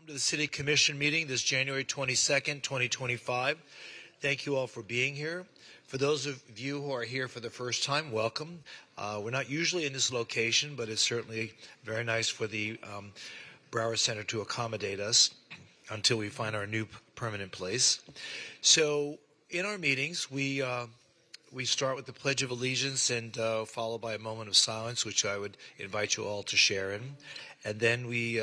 Welcome to the City Commission meeting this January 22nd, 2025. Thank you all for being here. For those of you who are here for the first time, welcome. We're not usually in this location, but it's certainly very nice for the Broward Center to accommodate us until we find our new permanent place. So in our meetings, we start with the Pledge of Allegiance and followed by a moment of silence, which I would invite you all to share in. And then we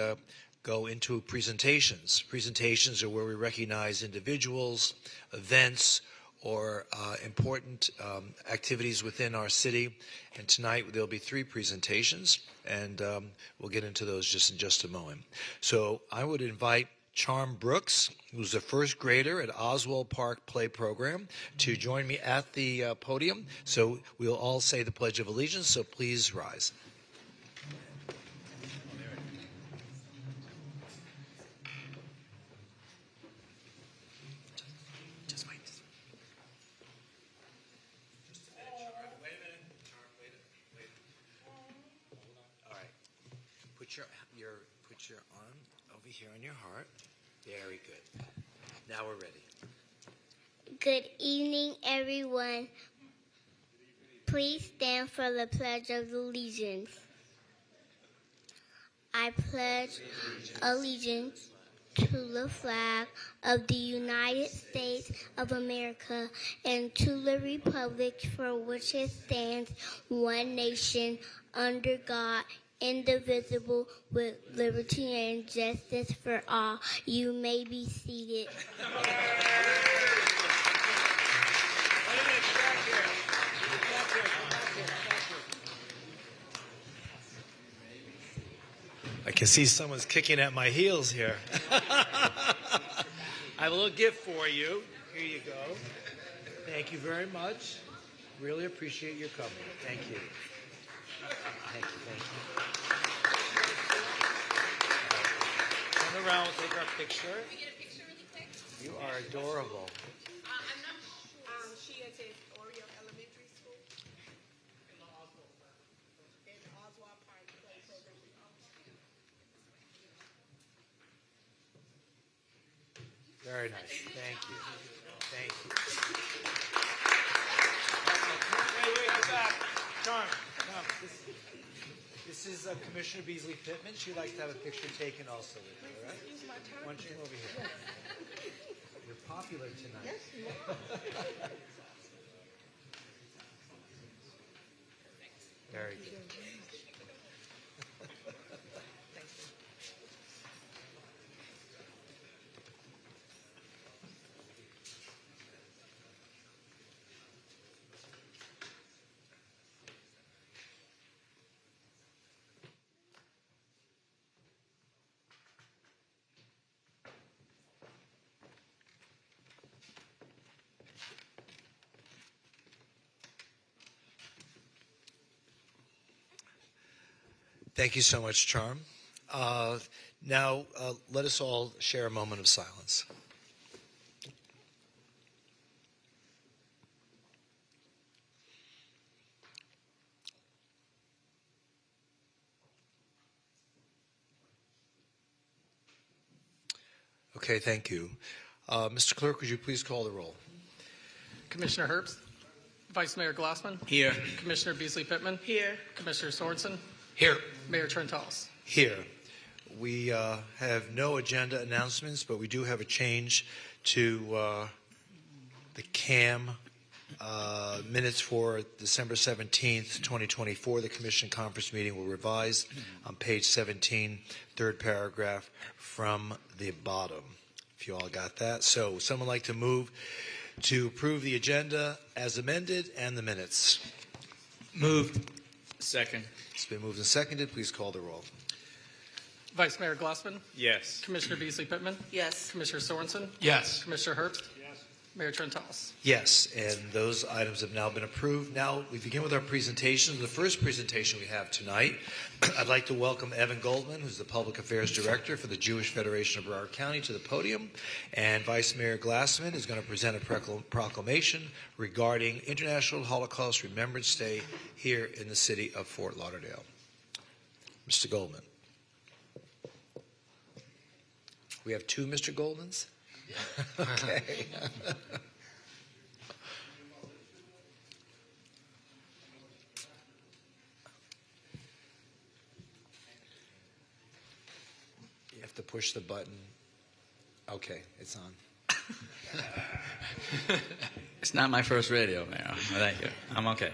go into presentations. Presentations are where we recognize individuals, events, or important activities within our city. And tonight there'll be 3 presentations, and we'll get into those in just a moment. So I would invite Charm Brooks, who's a first grader at Oswald Park Play Program, to join me at the podium. So we'll all say the Pledge of Allegiance, so please rise. Put your arm over here on your heart. Very good. Now we're ready. Good evening, everyone. Please stand for the Pledge of Allegiance. I pledge allegiance to the flag of the United States of America and to the republic for which it stands, one nation, under God, indivisible, with liberty and justice for all. You may be seated. I can see someone's kicking at my heels here. I have a little gift for you. Here you go. Thank you very much. Really appreciate your coming. Thank you. Thank you, thank you. Turn around, we'll take our picture. Can we get a picture really quick? You are adorable. I'm not sure. She attends Oriole Elementary School. In Oswald Park Play Program. Very nice. Thank you. Thank you. Wait, go back. Charm, come. This is Commissioner Beasley Pittman. She'd like to have a picture taken also with you, all right? Why don't you come over here? You're popular tonight. Yes, you are. Very good. Thank you so much, Charm. Now, let us all share a moment of silence. Okay, thank you. Mr. Clerk, would you please call the roll? Commissioner Herbst? Vice Mayor Glassman? Here. Commissioner Beasley Pittman? Here. Commissioner Sorensen? Here. Mayor Trentalis? Here. We have no agenda announcements, but we do have a change to the CAM minutes for December 17th, 2024. The Commission Conference meeting will revise on page 17, third paragraph from the bottom, if you all got that. So someone like to move to approve the agenda as amended and the minutes? Moved. Second. It's been moved and seconded. Please call the roll. Vice Mayor Glassman? Yes. Commissioner Beasley Pittman? Yes. Commissioner Sorensen? Yes. Commissioner Herbst? Yes. Mayor Trentalis? Yes, and those items have now been approved. Now we begin with our presentation. The first presentation we have tonight, I'd like to welcome Evan Goldman, who's the Public Affairs Director for the Jewish Federation of Broward County, to the podium. And Vice Mayor Glassman is going to present a proclamation regarding International Holocaust Remembrance Day here in the city of Fort Lauderdale. Mr. Goldman. We have two Mr. Goldens? Okay. You have to push the button. Okay, it's on. It's not my first radio, Mayor. Thank you. I'm okay.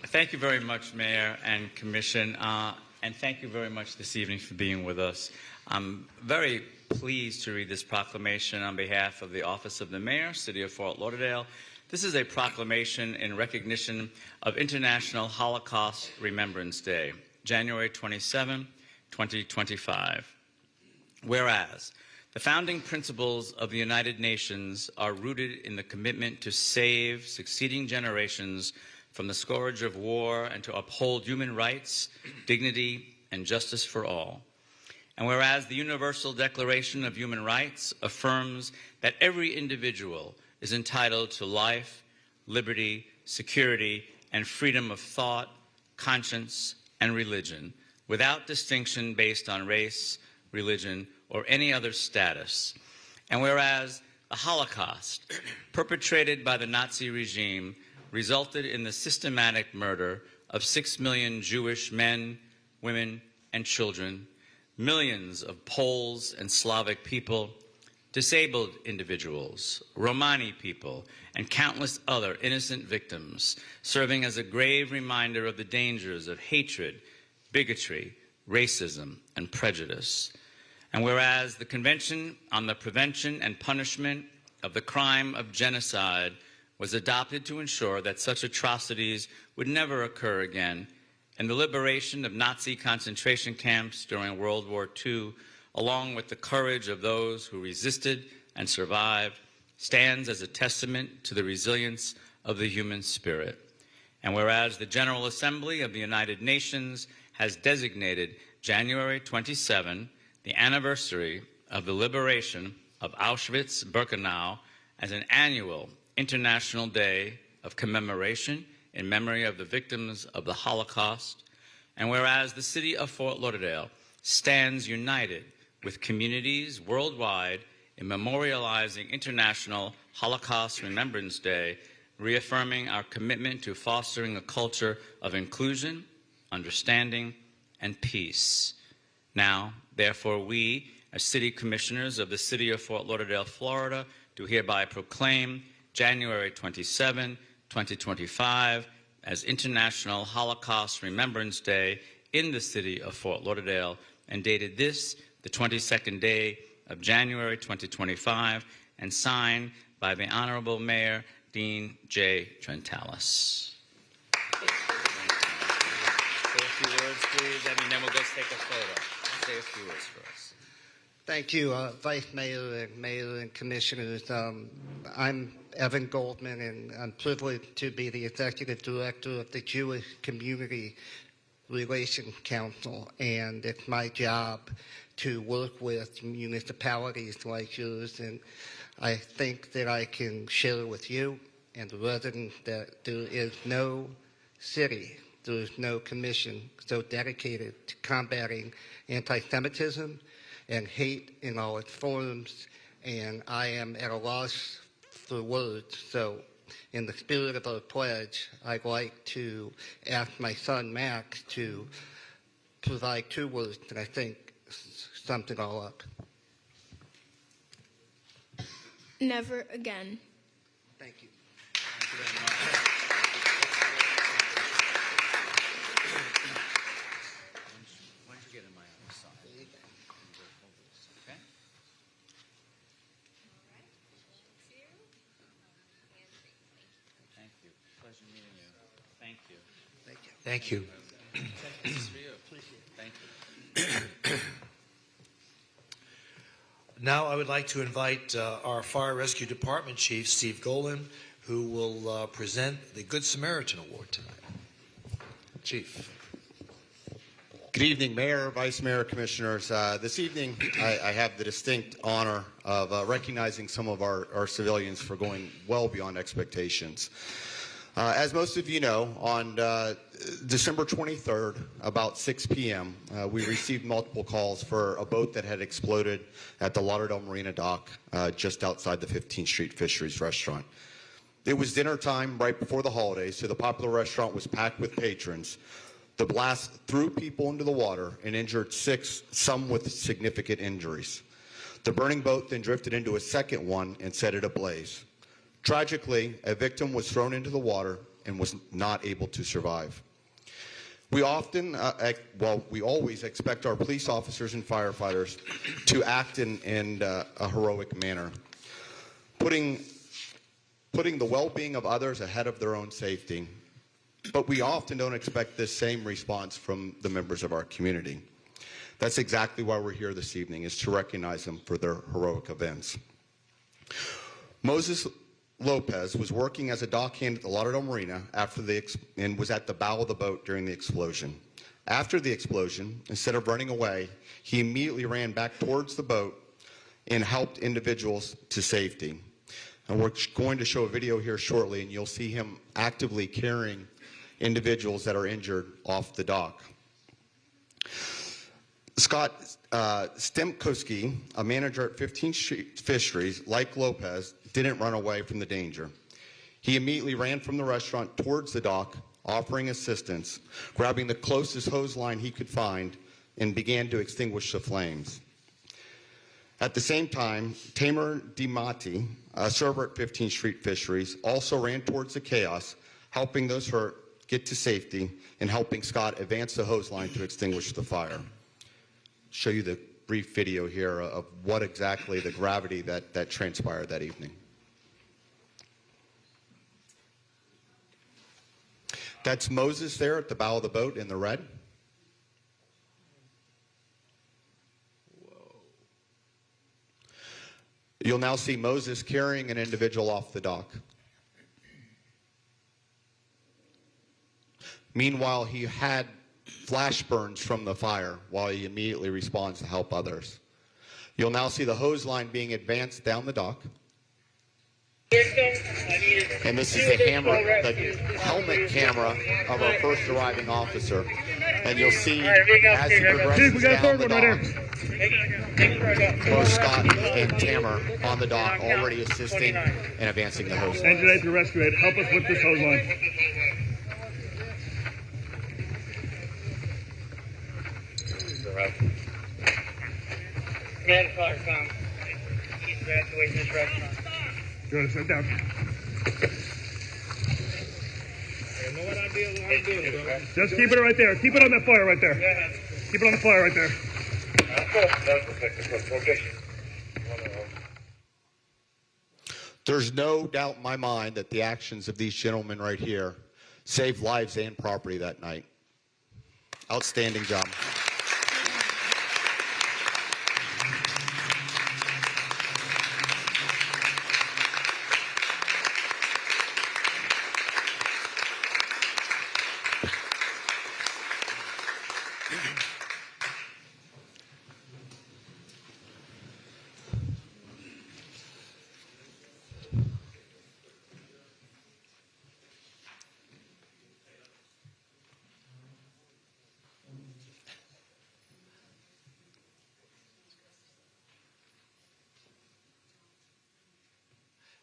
Thank you very much, Mayor and Commission, and thank you very much this evening for being with us. I'm very pleased to read this proclamation on behalf of the Office of the Mayor, City of Fort Lauderdale. This is a proclamation in recognition of International Holocaust Remembrance Day, January 27, 2025. Whereas, the founding principles of the United Nations are rooted in the commitment to save succeeding generations from the scourge of war and to uphold human rights, dignity, and justice for all. And whereas the Universal Declaration of Human Rights affirms that every individual is entitled to life, liberty, security, and freedom of thought, conscience, and religion, without distinction based on race, religion, or any other status. And whereas the Holocaust, perpetrated by the Nazi regime, resulted in the systematic murder of 6 million Jewish men, women, and children, millions of Poles and Slavic people, disabled individuals, Romani people, and countless other innocent victims, serving as a grave reminder of the dangers of hatred, bigotry, racism, and prejudice. And whereas the Convention on the Prevention and Punishment of the Crime of Genocide was adopted to ensure that such atrocities would never occur again, and the liberation of Nazi concentration camps during World War II, along with the courage of those who resisted and survived, stands as a testament to the resilience of the human spirit. And whereas the General Assembly of the United Nations has designated January 27, the anniversary of the liberation of Auschwitz-Birkenau, as an annual International Day of commemoration in memory of the victims of the Holocaust, and whereas the City of Fort Lauderdale stands united with communities worldwide in memorializing International Holocaust Remembrance Day, reaffirming our commitment to fostering a culture of inclusion, understanding, and peace. Now, therefore, we, as City Commissioners of the City of Fort Lauderdale, Florida, do hereby proclaim January 27, 2025 as International Holocaust Remembrance Day in the City of Fort Lauderdale, and dated this, the 22nd day of January 2025, and signed by the Honorable Mayor Dean J. Trentalis. Say a few words, please, and then we'll go take a photo. Say a few words for us. Thank you, Vice Mayor and Commissioners. I'm Evan Goldman, and I'm privileged to be the Executive Director of the Jewish Community Relations Council, and it's my job to work with municipalities like yours, and I think that I can share with you and the residents that there is no city, there is no commission so dedicated to combating anti-Semitism and hate in all its forms, and I am at a loss for words. So in the spirit of our pledge, I'd like to ask my son Max to provide 2 words that I think sums it all up. Never again. Thank you. Thank you very much. Why don't you get in my other side? Okay? Thank you. Pleasure meeting you. Thank you. Thank you. This is for you. Thank you. Now I would like to invite our Fire Rescue Department Chief, Steve Golan, who will present the Good Samaritan Award tonight. Chief. Good evening, Mayor, Vice Mayor, Commissioners. This evening, I have the distinct honor of recognizing some of our civilians for going well beyond expectations. As most of you know, on December 23rd, about 6 p.m., we received multiple calls for a boat that had exploded at the Lauderdale Marina dock just outside the 15th Street Fisheries restaurant. It was dinner time right before the holidays, so the popular restaurant was packed with patrons. The blast threw people into the water and injured 6, some with significant injuries. The burning boat then drifted into a second one and set it ablaze. Tragically, a victim was thrown into the water and was not able to survive. We often, we always expect our police officers and firefighters to act in a heroic manner, putting the well-being of others ahead of their own safety. But we often don't expect this same response from the members of our community. That's exactly why we're here this evening, is to recognize them for their heroic events. Moses Lopez was working as a dockhand at the Lauderdale Marina and was at the bow of the boat during the explosion. After the explosion, instead of running away, he immediately ran back towards the boat and helped individuals to safety. And we're going to show a video here shortly, and you'll see him actively carrying individuals that are injured off the dock. Scott Stemkowski, a manager at 15th Street Fisheries, like Lopez, didn't run away from the danger. He immediately ran from the restaurant towards the dock, offering assistance, grabbing the closest hose line he could find, and began to extinguish the flames. At the same time, Tamer DiMatti, a server at 15th Street Fisheries, also ran towards the chaos, helping those hurt get to safety and helping Scott advance the hose line to extinguish the fire. Show you the brief video here of what exactly the gravity that transpired that evening. That's Moses there at the bow of the boat in the red. Whoa. You'll now see Moses carrying an individual off the dock. Meanwhile, he had flash burns from the fire while he immediately responds to help others. You'll now see the hose line being advanced down the dock. And this is the helmet camera of our first arriving officer. And you'll see as he progresses down the dock, both Scott and Tamer on the dock already assisting and advancing the hose line. Engineer to rescue it. Help us with this hose line. Man, car, come. He's evacuating this restaurant. Good, sit down. Just keep it right there. Keep it on that fire right there. Keep it on the fire right there. There's no doubt in my mind that the actions of these gentlemen right here saved lives and property that night. Outstanding job.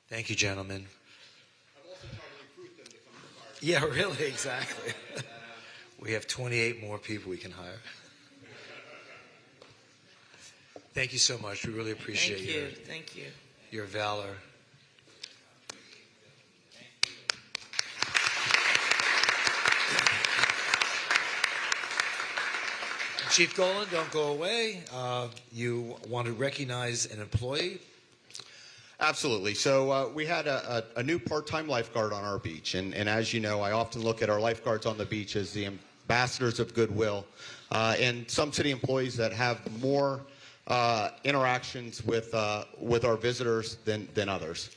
Thank you, gentlemen. I've also tried to recruit them to come to the fire. Yeah, really, exactly. We have 28 more people we can hire. Thank you so much. We really appreciate Thank you. Your valor. Chief Golan, don't go away. You want to recognize an employee? Absolutely. So we had a new part-time lifeguard on our beach. And as you know, I often look at our lifeguards on the beach as the ambassadors of goodwill and some city employees that have more interactions with our visitors than others.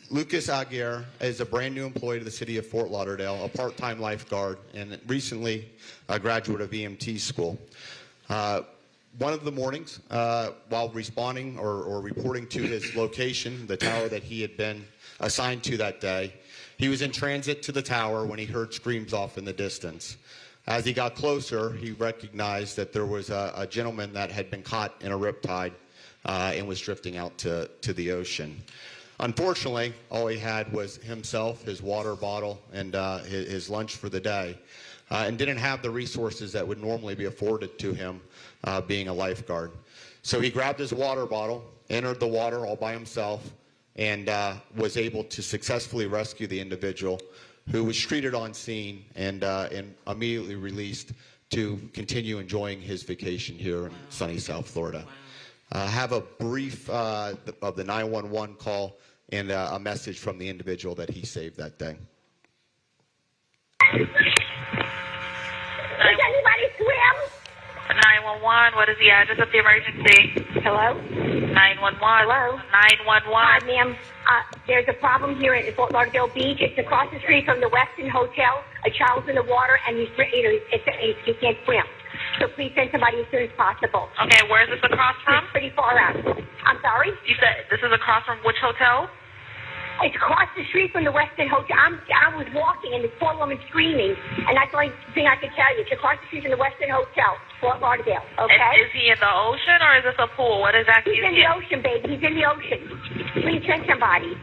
Lucas Aguirre is a brand new employee to the city of Fort Lauderdale, a part-time lifeguard, and recently a graduate of EMT school. one of the mornings, while responding or reporting to his location, the tower that he had been assigned to that day, he was in transit to the tower when he heard screams off in the distance. As he got closer, he recognized that there was a gentleman that had been caught in a riptide and was drifting out to the ocean. Unfortunately, all he had was himself, his water bottle, and his lunch for the day, and didn't have the resources that would normally be afforded to him being a lifeguard. So he grabbed his water bottle, entered the water all by himself, and was able to successfully rescue the individual, who was treated on scene and immediately released to continue enjoying his vacation here in sunny South Florida. Have a brief of the 911 call and a message from the individual that he saved that day. Does anybody swim? 911, what is the address of the emergency? Hello? 911. Hello? 911. Hi, ma'am. There's a problem here at Fort Lauderdale Beach. It's across the street from the Westin Hotel. A child's in the water, and he can't swim. So please send somebody as soon as possible. Okay, where is this across from? It's pretty far out. I'm sorry? You said this is across from which hotel? It's across the street from the Westin Hotel. I was walking, and this poor woman screaming, and that's the only thing I can tell you. It's across the street from the Westin Hotel, Fort Lauderdale, okay? Is he in the ocean, or is this a pool? What exactly is he in? He's in the ocean, baby. He's in the ocean. Please send somebody.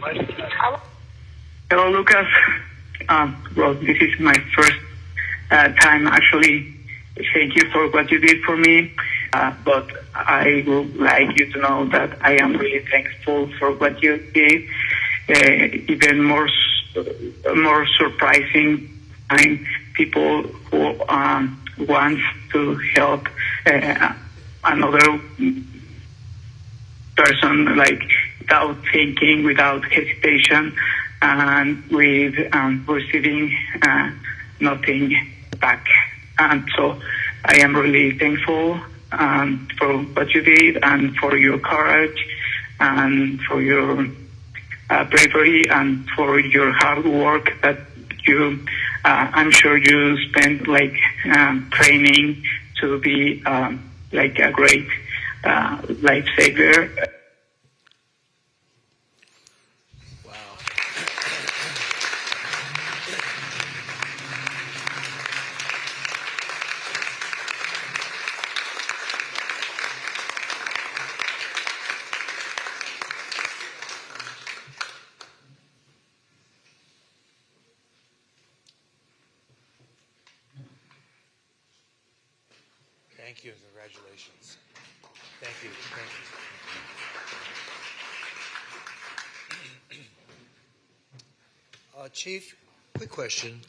Hello, Lucas. Well, this is my first time actually. Thank you for what you did for me. But I would like you to know that I am really thankful for what you did. Even more surprising, I'm people who want to help another person, like without thinking, without hesitation, and with receiving nothing back. And so I am really thankful for what you did, and for your courage, and for your bravery, and for your hard work that you, I'm sure you spent like training to be like a great lifesaver. Thank you and congratulations. Thank you. Thank you. Chief, quick question.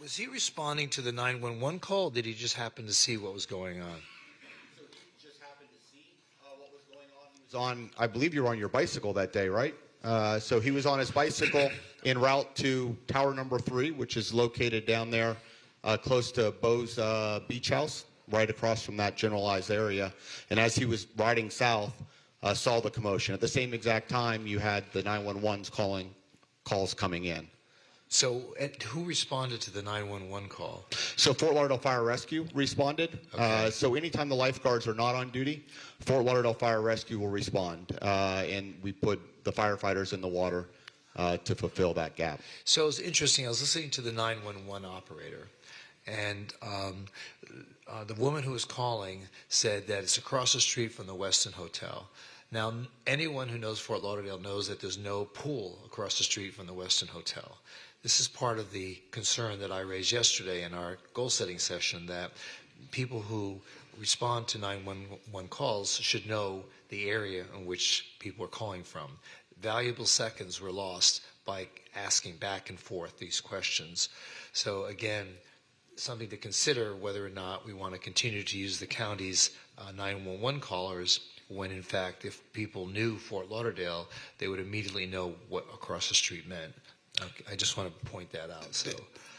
Was he responding to the 911 call, or did he just happen to see what was going on? So he just happened to see what was going on. He was on, I believe you were on your bicycle that day, right? So he was on his bicycle en route to Tower Number 3, which is located down there close to Beau's Beach House, right across from that generalized area. And as he was riding south, saw the commotion. At the same exact time, you had the 911's calls coming in. So who responded to the 911 call? So Fort Lauderdale Fire Rescue responded. Okay. So anytime the lifeguards are not on duty, Fort Lauderdale Fire Rescue will respond. And we put the firefighters in the water to fulfill that gap. So it's interesting. I was listening to the 911 operator, and the woman who was calling said that it's across the street from the Westin Hotel. Now, anyone who knows Fort Lauderdale knows that there's no pool across the street from the Westin Hotel. This is part of the concern that I raised yesterday in our goal-setting session, that people who respond to 911 calls should know the area in which people are calling from. Valuable seconds were lost by asking back and forth these questions. So again, something to consider whether or not we want to continue to use the county's 911 callers, when in fact, if people knew Fort Lauderdale, they would immediately know what across the street meant. I just want to point that out. So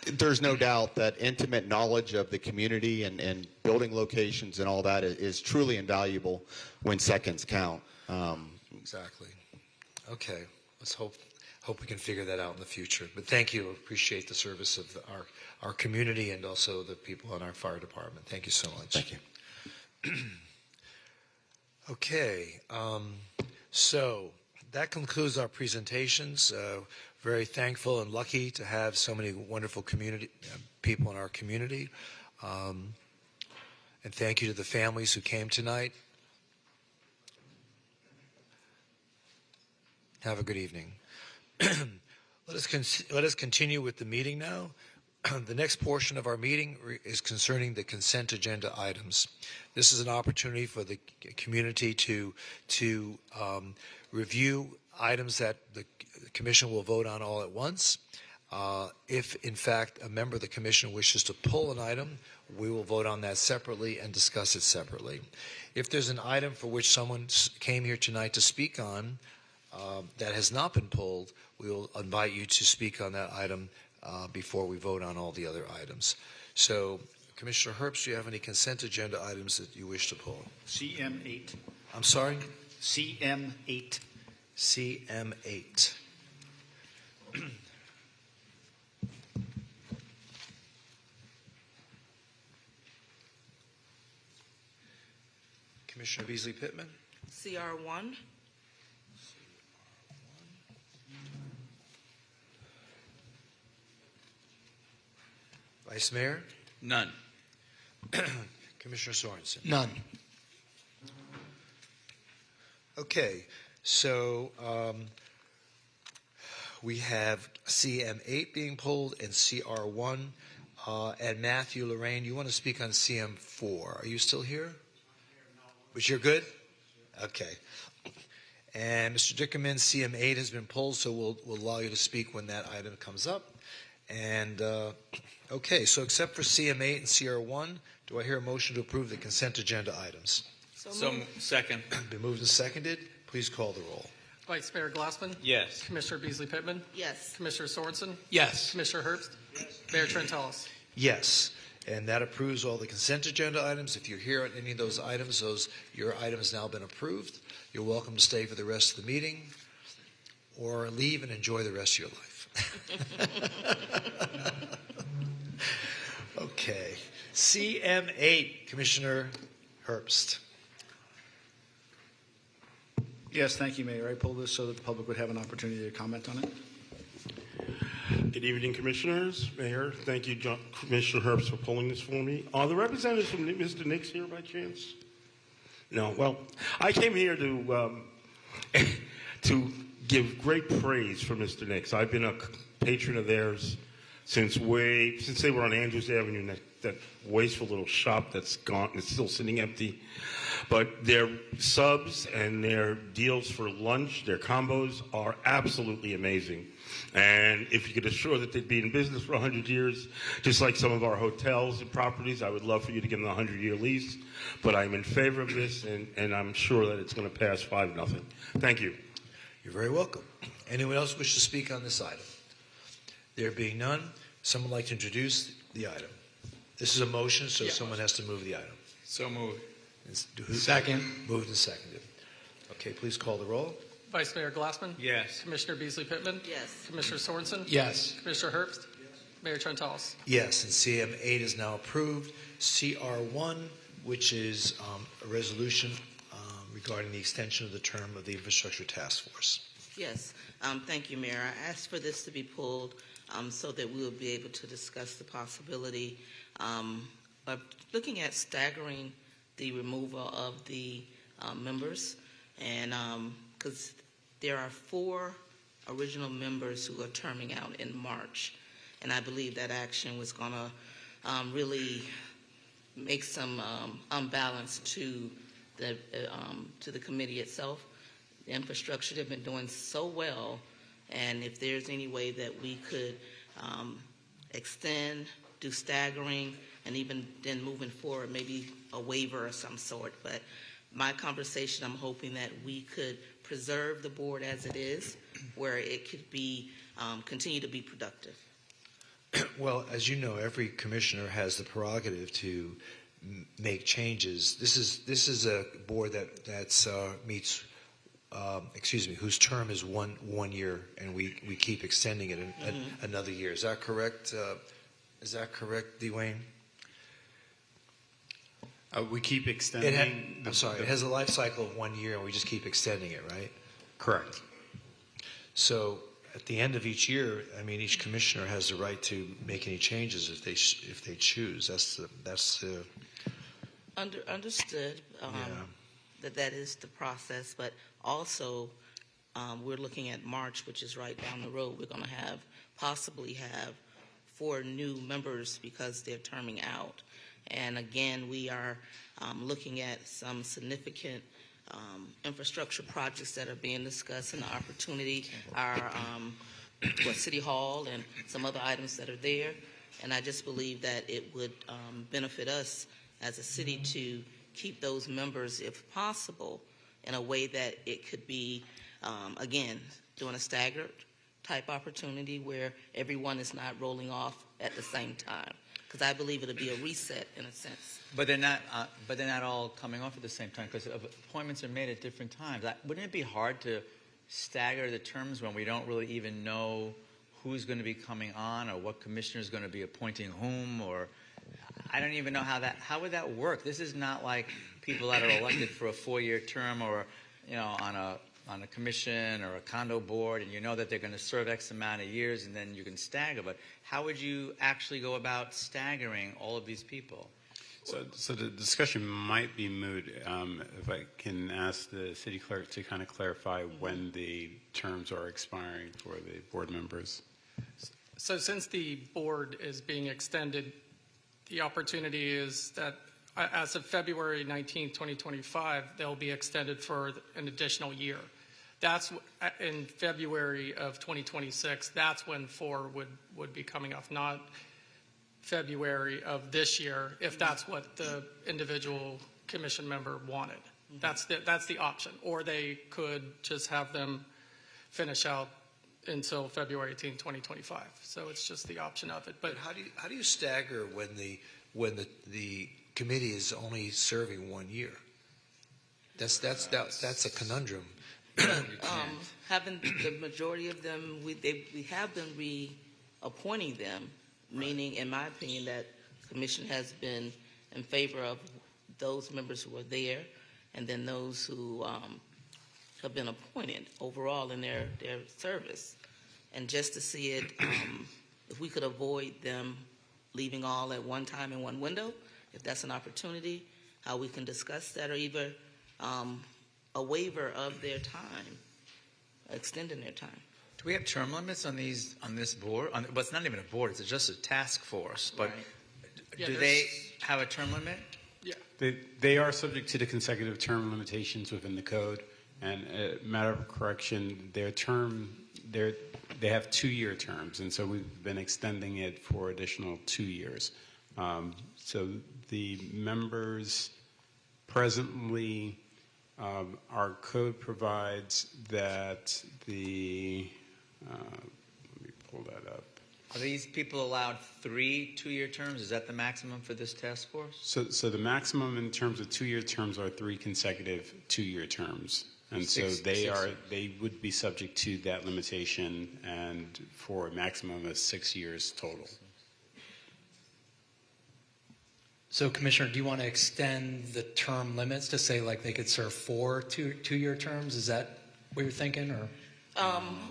there's no doubt that intimate knowledge of the community and building locations and all that is truly invaluable when seconds count. Exactly. Okay. Let's hope we can figure that out in the future. But thank you. Appreciate the service of our community and also the people in our fire department. Thank you so much. Thank you. Okay, so that concludes our presentations. Very thankful and lucky to have so many wonderful community people in our community. And thank you to the families who came tonight. Have a good evening. Let us continue with the meeting now. The next portion of our meeting is concerning the consent agenda items. This is an opportunity for the community to review items that the commission will vote on all at once. If, in fact, a member of the commission wishes to pull an item, we will vote on that separately and discuss it separately. If there's an item for which someone came here tonight to speak on that has not been pulled, we will invite you to speak on that item before we vote on all the other items. So, Commissioner Herbst, do you have any consent agenda items that you wish to pull? CM8. I'm sorry? CM8. CM8. Commissioner Beasley Pittman? CR1. Vice Mayor? None. Commissioner Sorensen? None. Okay, so we have CM8 being pulled and CR1. And Matthew, Lorraine, you want to speak on CM4. Are you still here? But you're good? Okay. And Mr. Dickerman, CM8 has been pulled, so we'll allow you to speak when that item comes up. And okay, so except for CM8 and CR1, do I hear a motion to approve the consent agenda items? Second. Been moved and seconded. Please call the roll. Vice Mayor Glassman? Yes. Commissioner Beasley Pittman? Yes. Commissioner Sorensen? Yes. Commissioner Herbst? Yes. Mayor Trentalis? Yes, and that approves all the consent agenda items. If you're here on any of those items, your item has now been approved. You're welcome to stay for the rest of the meeting or leave and enjoy the rest of your life. Okay, CM8, Commissioner Herbst. Yes, thank you, Mayor. I pulled this so that the public would have an opportunity to comment on it. Good evening, Commissioners, Mayor. Thank you, Commissioner Herbst, for pulling this for me. Are the representatives from Mr. Nix here by chance? No. Well, I came here to give great praise for Mr. Nix. I've been a patron of theirs since they were on Andrews Avenue, that wasteful little shop that's gone. It's still sitting empty. But their subs and their deals for lunch, their combos, are absolutely amazing. And if you could assure that they'd be in business for 100 years, just like some of our hotels and properties, I would love for you to give them a 100-year lease. But I'm in favor of this, and I'm sure that it's going to pass 5-0. Thank you. You're very welcome. Anyone else wish to speak on this item? There being none, someone like to introduce the item. This is a motion, so someone has to move the item. So moved. Second. Moved and seconded. Okay, please call the roll. Vice Mayor Glassman? Yes. Commissioner Beasley Pittman? Yes. Commissioner Sorensen? Yes. Commissioner Herbst? Yes. Mayor Trentalis? Yes, and CM8 is now approved. CR1, which is a resolution regarding the extension of the term of the Infrastructure Task Force. Yes. Thank you, Mayor. I asked for this to be pulled so that we will be able to discuss the possibility of looking at staggering the removal of the members, and because there are 4 original members who are terming out in March, and I believe that action was going to really make some unbalance to the committee itself. The infrastructure have been doing so well, and if there's any way that we could extend, do staggering, and even then moving forward, maybe a waiver of some sort. But my conversation, I'm hoping that we could preserve the board as it is, where it could be continue to be productive. Well, as you know, every commissioner has the prerogative to make changes. This is a board that meets. Whose term is one year, and we keep extending it another year. Is that correct? Dwayne? We keep extending. It has a life cycle of 1 year, and we just keep extending it, right? Correct. So at the end of each year, I mean, each commissioner has the right to make any changes if they choose. That's the Understood. That is the process, but also we're looking at March, which is right down the road. We're going to possibly have 4 new members because they're terming out. And again, we are looking at some significant infrastructure projects that are being discussed, and the opportunity are City Hall and some other items that are there. And I just believe that it would benefit us as a city to keep those members, if possible, in a way that it could be, again, doing a staggered type opportunity where everyone is not rolling off at the same time. Because I believe it'll be a reset in a sense. But they're not all coming off at the same time because appointments are made at different times. Wouldn't it be hard to stagger the terms when we don't really even know who's going to be coming on or what commissioner is going to be appointing whom? Or I don't even know how would that work? This is not like people that are elected for a 4-year term or on a commission or a condo board, and you know that they're going to serve X amount of years, and then you can stagger. But how would you actually go about staggering all of these people? So the discussion might be moot. If I can ask the city clerk to kind of clarify when the terms are expiring for the board members. So since the board is being extended, the opportunity is that as of February 19, 2025, they'll be extended for an additional year. That's in February of 2026. That's when 4 would be coming off, not February of this year, if that's what the individual commission member wanted. That's the option. Or they could just have them finish out until February 18, 2025. So it's just the option of it. But how do you stagger when the committee is only serving 1 year? That's a conundrum. Having the majority of them, we have been reappointing them, meaning, in my opinion, that the commission has been in favor of those members who are there, and then those who have been appointed overall in their service. And just to see it, if we could avoid them leaving all at one time in one window, if that's an opportunity, how we can discuss that, or either a waiver of their time, extending their time. Do we have term limits on this board? Well, it's not even a board; it's just a task force. But do they have a term limit? Yeah, they are subject to the consecutive term limitations within the code. And matter of correction, they have 2-year terms, and so we've been extending it for additional 2 years. So the members presently, our code provides that the, let me pull that up. Are these people allowed 3 2-year terms? Is that the maximum for this task force? So the maximum in terms of 2-year terms are 3 consecutive 2-year terms. And so they would be subject to that limitation, and for a maximum of 6 years total. So, Commissioner, do you want to extend the term limits to say like they could serve 4 two-year terms? Is that what you're thinking, or?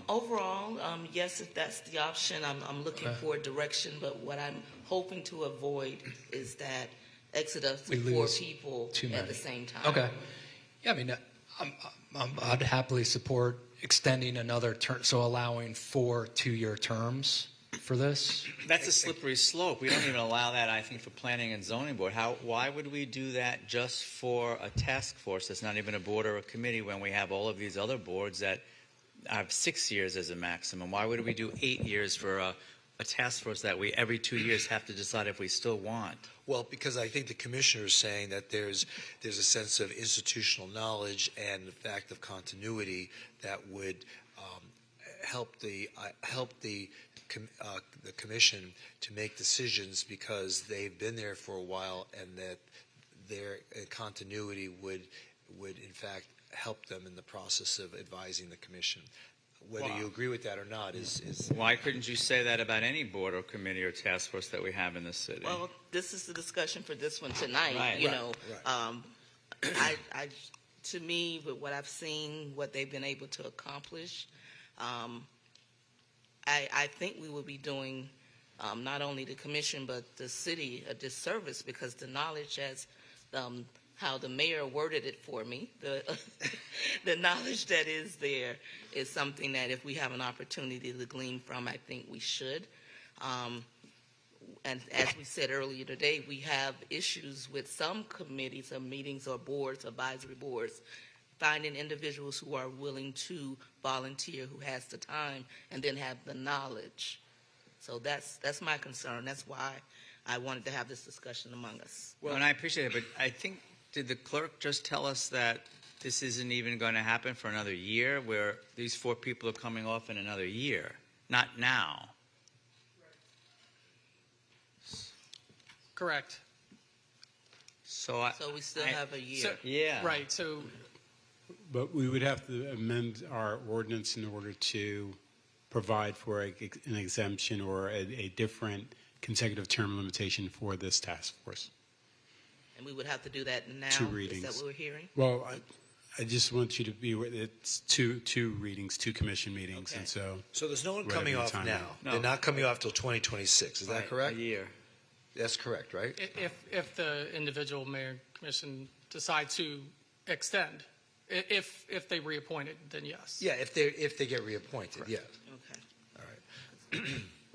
Overall, yes, if that's the option. I'm looking for direction, but what I'm hoping to avoid is that exodus of 4 people at the same time. Okay. Yeah, I mean, I'd happily support extending another term, so allowing 4 2-year terms for this. That's a slippery slope. We don't even allow that, I think, for planning and zoning board. Why would we do that just for a task force that's not even a board or a committee when we have all of these other boards that have 6 years as a maximum? Why would we do 8 years for a task force that we every 2 years have to decide if we still want? Well, because I think the commissioner is saying that there's a sense of institutional knowledge and the fact of continuity that would help the commission to make decisions because they've been there for a while, and that their continuity would in fact help them in the process of advising the commission. Whether you agree with that or not is. Why couldn't you say that about any board or committee or task force that we have in the city? Well, this is the discussion for this one tonight. Right. To me, with what I've seen, what they've been able to accomplish, I think we will be doing not only the commission but the city a disservice, because the knowledge, as how the mayor worded it for me, the knowledge that is there is something that if we have an opportunity to glean from, I think we should. And as we said earlier today, we have issues with some committees or meetings or boards, advisory boards, finding individuals who are willing to volunteer, who has the time, and then have the knowledge. So that's my concern. That's why I wanted to have this discussion among us. Well, and I appreciate it, but I think, did the clerk just tell us that this isn't even going to happen for another year, where these 4 people are coming off in another year? Not now. Correct. So we still have a year. Yeah. Right. So, but we would have to amend our ordinance in order to provide for an exemption or a different consecutive term limitation for this task force. And we would have to do that now? 2 readings. Is that what we're hearing? Well, I just want you to be aware it's two readings, 2 commission meetings, and so. So there's no one coming off now. No. They're not coming off till 2026. Is that correct? A year. That's correct, right? if the individual mayor and commission decide to extend, if they reappointed, then yes. Yeah, if they get reappointed, yeah. Okay. All right.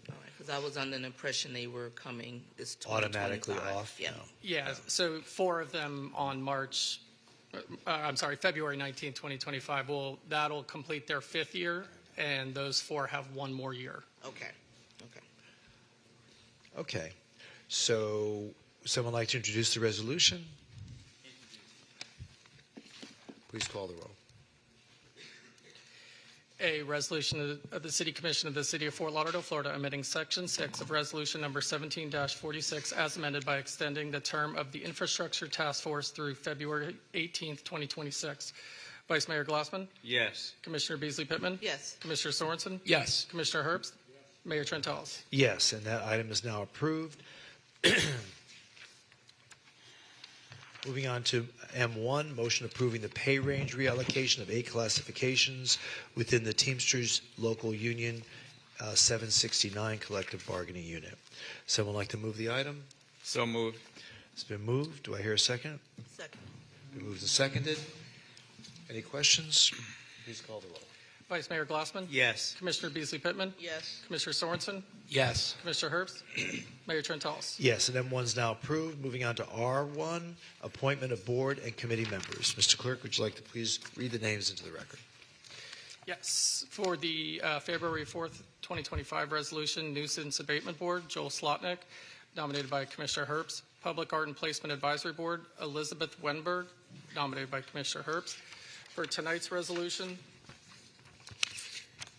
All right, because I was under the impression they were coming this Automatically 2025. off? Yeah. No. Yeah, so 4 of them on February 19, 2025, that'll complete their 5th year, and those 4 have 1 more year. Okay. Okay. So, someone like to introduce the resolution? Please call the roll. A resolution of the City Commission of the City of Fort Lauderdale, Florida, amending Section 6 of Resolution Number 17-46 as amended by extending the term of the Infrastructure Task Force through February 18th, 2026. Vice Mayor Glassman? Yes. Commissioner Beasley Pittman? Yes. Commissioner Sorensen? Yes. Commissioner Herbst? Mayor Trentalis? Yes, and that item is now approved. Moving on to M1, motion approving the pay range reallocation of 8 classifications within the Teamsters Local Union 769 Collective Bargaining Unit. Someone like to move the item? So moved. It's been moved. Do I hear a second? Second. Been moved and seconded. Any questions? Please call the roll. Vice Mayor Glassman? Yes. Commissioner Beasley Pittman? Yes. Commissioner Sorensen? Yes. Commissioner Herbst? Mayor Trentalis? Yes, and M1 is now approved. Moving on to R1, appointment of board and committee members. Mr. Clerk, would you like to please read the names into the record? Yes. For the February 4th, 2025 resolution, Nuisance Abatement Board, Joel Slotnick, nominated by Commissioner Herbst. Public Art and Placement Advisory Board, Elizabeth Wenberg, nominated by Commissioner Herbst. For tonight's resolution,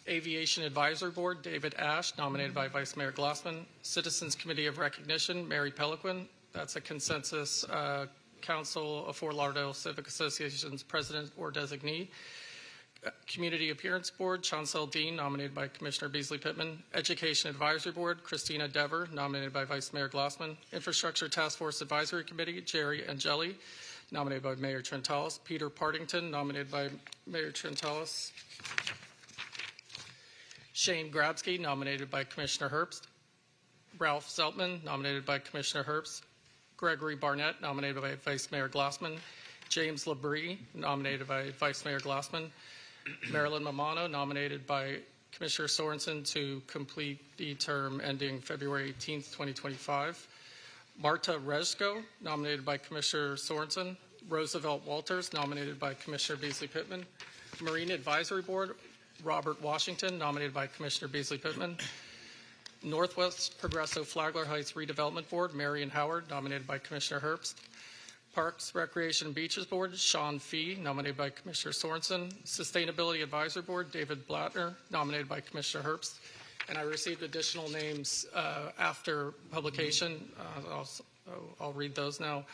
Aviation Advisory Board, David Ash, nominated by Vice Mayor Glassman. Citizens Committee of Recognition, Mary Peliquin. That's a consensus Council of Fort Lauderdale Civic Association's president or designee. Community Appearance Board, Chancel Dean, nominated by Commissioner Beasley Pittman. Education Advisory Board, Christina Dever, nominated by Vice Mayor Glassman. Infrastructure Task Force Advisory Committee, Jerry Angeli, nominated by Mayor Trentalis. Peter Partington, nominated by Mayor Trentalis. Shane Grabsky, nominated by Commissioner Herbst. Ralph Zeltman, nominated by Commissioner Herbst. Gregory Barnett, nominated by Vice Mayor Glassman. James Labrie, nominated by Vice Mayor Glassman. Marilyn Mamano, nominated by Commissioner Sorensen to complete the term ending February 18th, 2025. Marta Rezko, nominated by Commissioner Sorensen. Roosevelt Walters, nominated by Commissioner Beasley Pittman. Marine Advisory Board, Robert Washington, nominated by Commissioner Beasley Pittman. Northwest Progresso Flagler Heights Redevelopment Board, Marion Howard, nominated by Commissioner Herbst. Parks, Recreation, and Beaches Board, Sean Fee, nominated by Commissioner Sorensen. Sustainability Advisory Board, David Blattner, nominated by Commissioner Herbst. And I received additional names after publication. I'll read those now.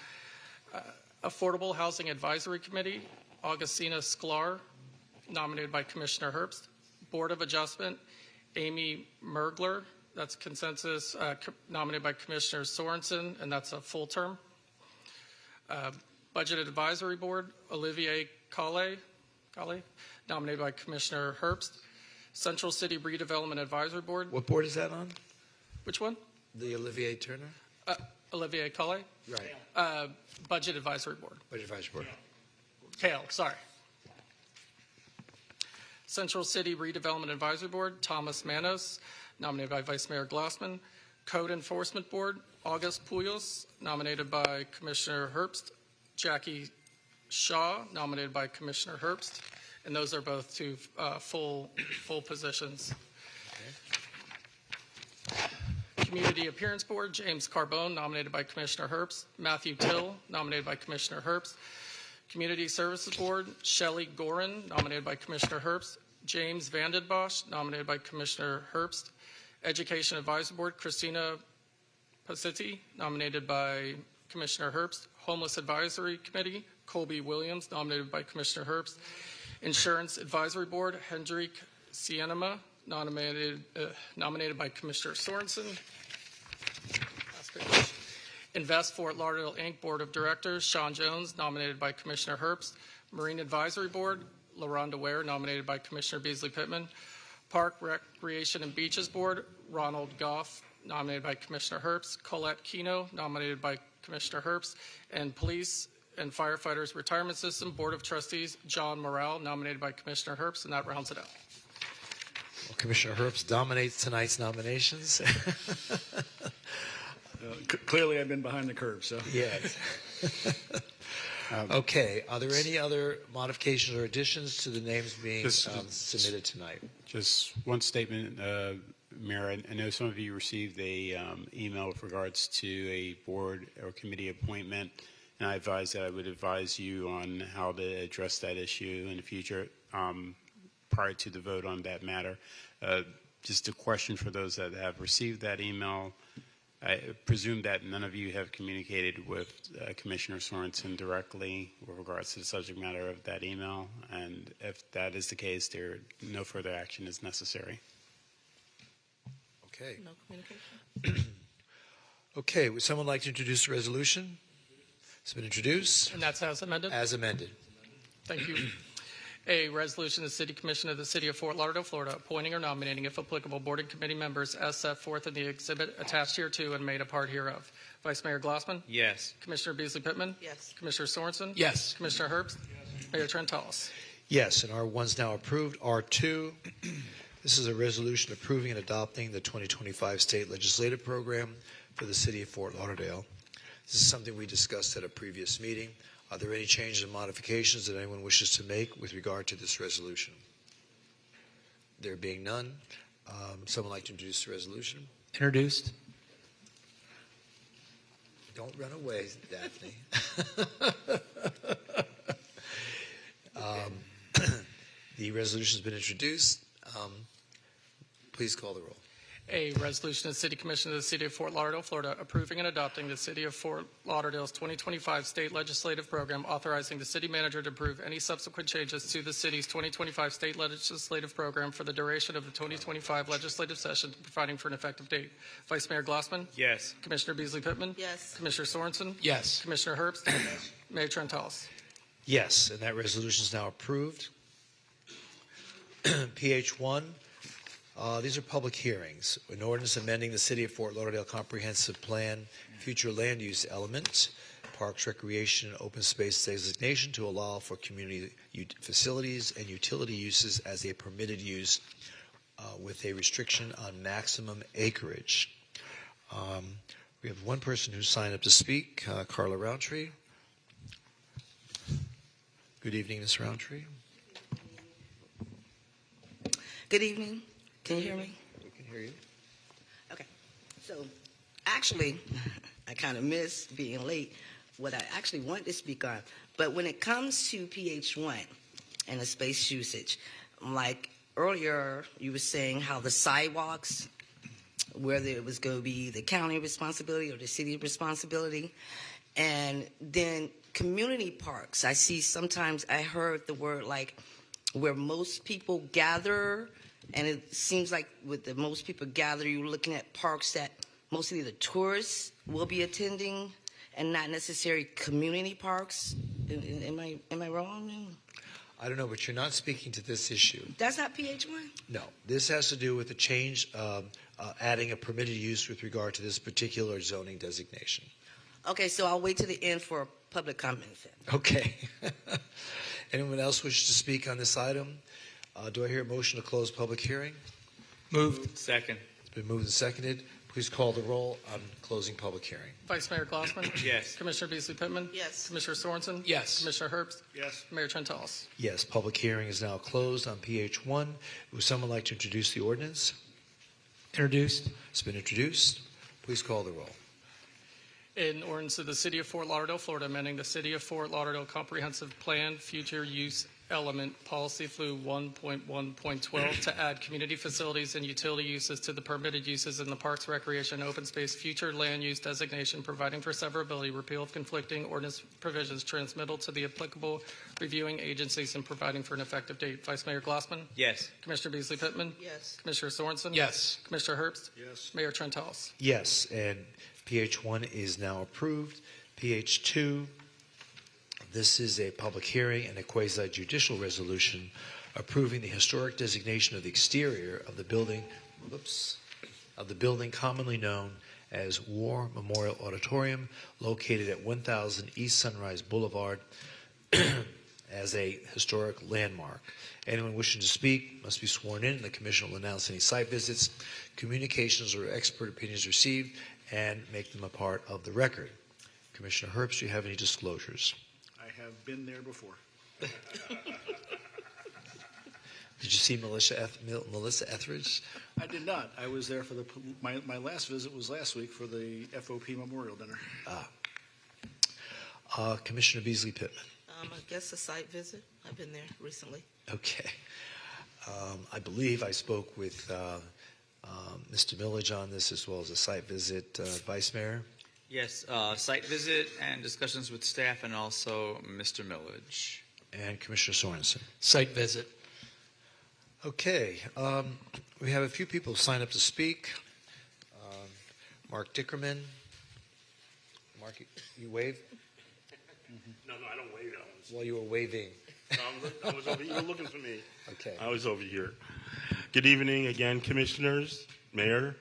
Affordable Housing Advisory Committee, Augustina Sklar, nominated by Commissioner Herbst. Board of Adjustment, Amy Mergler, that's consensus, nominated by Commissioner Sorensen, and that's a full term. Budget Advisory Board, Olivier Calle, nominated by Commissioner Herbst. Central City Redevelopment Advisory Board. What board is that on? Which one? The Olivier Turner? Olivier Calle. Right. Budget Advisory Board. Budget Advisory Board. Kale, sorry. Central City Redevelopment Advisory Board, Thomas Manos, nominated by Vice Mayor Glassman. Code Enforcement Board, August Puyos, nominated by Commissioner Herbst. Jackie Shaw, nominated by Commissioner Herbst. And those are both two full positions. Okay. Community Appearance Board, James Carbone, nominated by Commissioner Herbst. Matthew Till, nominated by Commissioner Herbst. Community Services Board, Shelley Gorin, nominated by Commissioner Herbst. James Vandenbosch, nominated by Commissioner Herbst. Education Advisory Board, Christina Pasitti, nominated by Commissioner Herbst. Homeless Advisory Committee, Colby Williams, nominated by Commissioner Herbst. Insurance Advisory Board, Hendrik Sienema, nominated by Commissioner Sorensen. Invest Fort Lauderdale, Inc. Board of Directors, Sean Jones, nominated by Commissioner Herbst. Marine Advisory Board, LaRonda Ware, nominated by Commissioner Beasley Pittman. Park, Recreation, and Beaches Board, Ronald Goff, nominated by Commissioner Herbst. Colette Kino, nominated by Commissioner Herbst. And Police and Firefighters Retirement System Board of Trustees, John Morrell, nominated by Commissioner Herbst, and that rounds it out. Well, Commissioner Herbst dominates tonight's nominations. Clearly, I've been behind the curve, so. Yes. Okay. Are there any other modifications or additions to the names being submitted tonight? Just one statement, Mayor. I know some of you received a email with regards to a board or committee appointment, and I would advise you on how to address that issue in the future prior to the vote on that matter. Just a question for those that have received that email. I presume that none of you have communicated with Commissioner Sorensen directly with regards to the subject matter of that email, and if that is the case, no further action is necessary. Okay. No communication. Okay. Would someone like to introduce the resolution? It's been introduced. And that's as amended? As amended. Thank you. A resolution of the City Commission of the City of Fort Lauderdale, Florida, appointing or nominating, if applicable, board and committee members as set forth in the exhibit attached hereto and made a part hereof. Vice Mayor Glassman? Yes. Commissioner Beasley Pittman? Yes. Commissioner Sorensen? Yes. Commissioner Herbst? Yes. Mayor Trentalis? Yes, and R1's now approved. R2, this is a resolution approving and adopting the 2025 state legislative program for the City of Fort Lauderdale. This is something we discussed at a previous meeting. Are there any changes or modifications that anyone wishes to make with regard to this resolution? There being none, someone like to introduce the resolution? Introduced. Don't run away, Daphne. The resolution has been introduced. Please call the roll. A resolution of the City Commission of the City of Fort Lauderdale, Florida, approving and adopting the City of Fort Lauderdale's 2025 state legislative program, authorizing the city manager to approve any subsequent changes to the city's 2025 state legislative program for the duration of the 2025 legislative session, providing for an effective date. Vice Mayor Glassman? Yes. Commissioner Beasley Pittman? Yes. Commissioner Sorensen? Yes. Commissioner Herbst? Yes. Mayor Trentalis? Yes, and that resolution is now approved. PH1. These are public hearings. An ordinance amending the City of Fort Lauderdale Comprehensive Plan future land use element, parks, recreation, and open space designation to allow for community facilities and utility uses as a permitted use with a restriction on maximum acreage. We have one person who signed up to speak, Carla Roundtree. Good evening, Ms. Roundtree. Good evening. Can you hear me? We can hear you. Okay. So, actually, I kind of missed being late what I actually wanted to speak on. But when it comes to PH1 and the space usage, like earlier you were saying how the sidewalks, whether it was going to be the county responsibility or the city responsibility, and then community parks. I see sometimes I heard the word like where most people gather, and it seems like with the most people gather, you're looking at parks that mostly the tourists will be attending and not necessarily community parks. Am I wrong? I don't know, but you're not speaking to this issue. That's not PH1? No, this has to do with the change, adding a permitted use with regard to this particular zoning designation. Okay, so I'll wait to the end for public comments. Okay. Anyone else wish to speak on this item? Do I hear a motion to close public hearing? Moved. Second. It's been moved and seconded. Please call the roll on closing public hearing. Vice Mayor Glassman? Yes. Commissioner Beasley Pittman? Yes. Commissioner Sorensen? Yes. Commissioner Herbst? Yes. Mayor Trentalis? Yes, public hearing is now closed on PH1. Would someone like to introduce the ordinance? Introduced. It's been introduced. Please call the roll. In ordinance of the City of Fort Lauderdale, Florida, amending the City of Fort Lauderdale Comprehensive Plan Future Use Element Policy Flu 1.1.12 to add community facilities and utility uses to the permitted uses in the Parks, Recreation, and Open Space Future Land Use Designation, providing for severability, repeal of conflicting ordinance provisions, transmittal to the applicable reviewing agencies, and providing for an effective date. Vice Mayor Glassman? Yes. Commissioner Beasley Pittman? Yes. Commissioner Sorensen? Yes. Commissioner Herbst? Yes. Mayor Trentalis? Yes, and PH1 is now approved. PH2, this is a public hearing and a quasi-judicial resolution approving the historic designation of the exterior of the building, commonly known as War Memorial Auditorium, located at 1000 East Sunrise Boulevard, as a historic landmark. Anyone wishing to speak must be sworn in, and the commission will announce any site visits, communications, or expert opinions received and make them a part of the record. Commissioner Herbst, do you have any disclosures? I have been there before. Did you see Melissa Etheridge? I did not. I was there for my last visit was last week for the FOP Memorial Dinner. Commissioner Beasley Pittman. I guess a site visit. I've been there recently. Okay. I believe I spoke with Mr. Millage on this as well as a site visit. Vice Mayor? Yes, site visit and discussions with staff and also Mr. Millage. And Commissioner Sorensen. Site visit. Okay. We have a few people sign up to speak. Mark Dickerman. Mark, you wave? No, I don't wave. Well, you were waving. I was over. You were looking for me. Okay. I was over here. Good evening again, commissioners, mayor.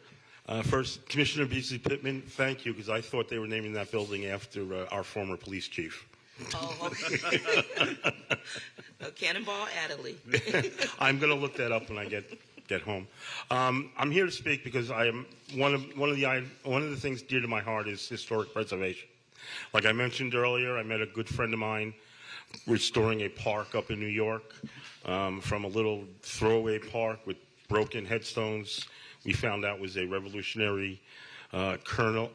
First, Commissioner Beasley Pittman, thank you, because I thought they were naming that building after our former police chief. Oh, okay. Cannonball Adderley. I'm going to look that up when I get home. I'm here to speak because I am one of the things dear to my heart is historic preservation. Like I mentioned earlier, I met a good friend of mine restoring a park up in New York from a little throwaway park with broken headstones. We found out was a revolutionary colonel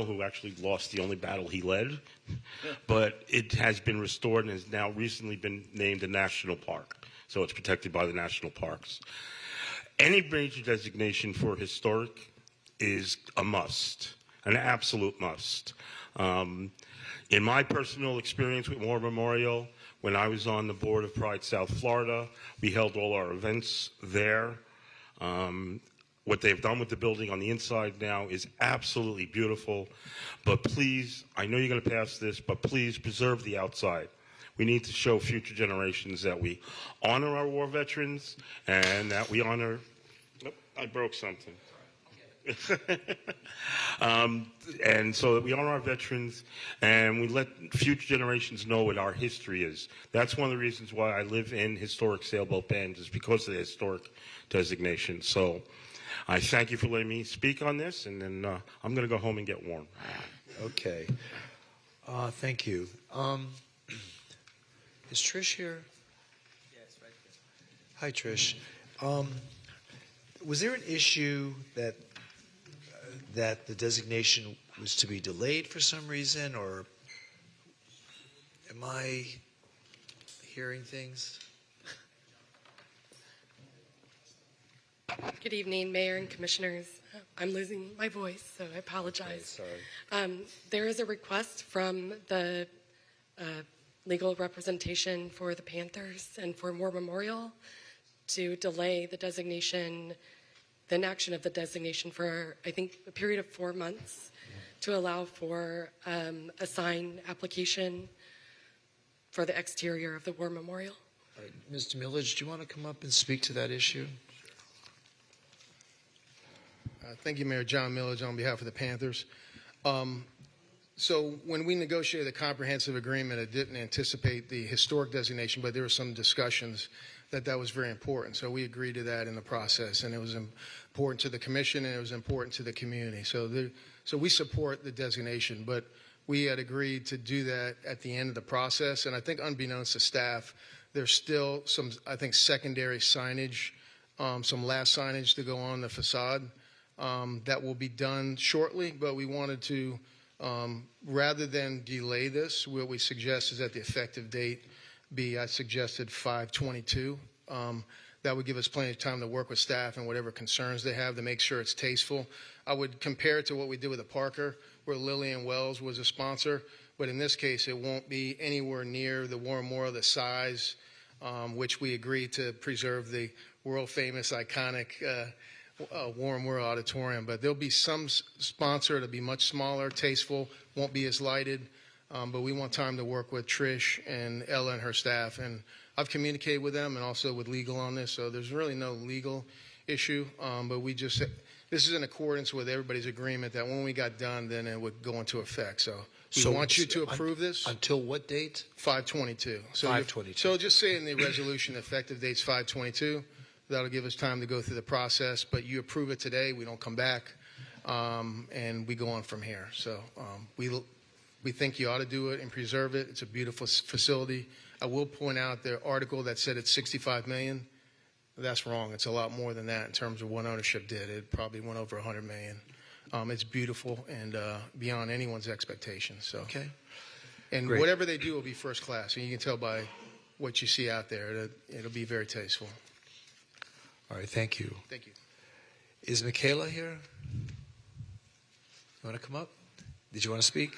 who actually lost the only battle he led. But it has been restored and has now recently been named a national park. So it's protected by the national parks. Any major designation for historic is a must, an absolute must. In my personal experience with War Memorial, when I was on the board of Pride South Florida, we held all our events there. What they've done with the building on the inside now is absolutely beautiful. But please, I know you're going to pass this, but please preserve the outside. We need to show future generations that we honor our war veterans and that we honor... Oh, I broke something. And so that we honor our veterans and we let future generations know what our history is. That's one of the reasons why I live in historic sailboat bends, is because of the historic designation. So I thank you for letting me speak on this, and then I'm going to go home and get warm. Okay. Thank you. Is Trish here? Yes, right there. Hi, Trish. Was there an issue that the designation was to be delayed for some reason, or am I hearing things? Good evening, Mayor and Commissioners. I'm losing my voice, so I apologize. Okay, sorry. There is a request from the legal representation for the Panthers and for War Memorial to delay the designation, the inaction of the designation for, I think, a period of 4 months to allow for a sign application for the exterior of the War Memorial. All right, Mr. Millage, do you want to come up and speak to that issue? Thank you, Mayor. John Millage on behalf of the Panthers. So when we negotiated the comprehensive agreement, it didn't anticipate the historic designation, but there were some discussions that was very important. So we agreed to that in the process, and it was important to the commission, and it was important to the community. So we support the designation, but we had agreed to do that at the end of the process. And I think unbeknownst to staff, there's still some, I think, secondary signage, some last signage to go on the facade that will be done shortly. But we wanted to, rather than delay this, what we suggest is that the effective date be, I suggested 5/22. That would give us plenty of time to work with staff and whatever concerns they have to make sure it's tasteful. I would compare it to what we did with the Parker, where Lillian Wells was a sponsor, but in this case, it won't be anywhere near the War Memorial, the size, which we agreed to preserve the world-famous, iconic War Memorial Auditorium. But there'll be some sponsor. It'll be much smaller, tasteful, won't be as lighted, but we want time to work with Trish and Ella and her staff. And I've communicated with them and also with legal on this, so there's really no legal issue, but this is in accordance with everybody's agreement that when we got done, then it would go into effect. So we want you to approve this. Until what date? 5/22. So 5/22. So just say in the resolution, effective date's 5/22. That'll give us time to go through the process, but you approve it today, we don't come back, and we go on from here. So we think you ought to do it and preserve it. It's a beautiful facility. I will point out the article that said it's $65 million. That's wrong. It's a lot more than that in terms of what ownership did. It probably went over $100 million. It's beautiful and beyond anyone's expectations. So, okay. And Great. whatever they do will be first class. And you can tell by what you see out there. It'll be very tasteful. All right, thank you. Thank you. Is Michaela here? You want to come up? Did you want to speak?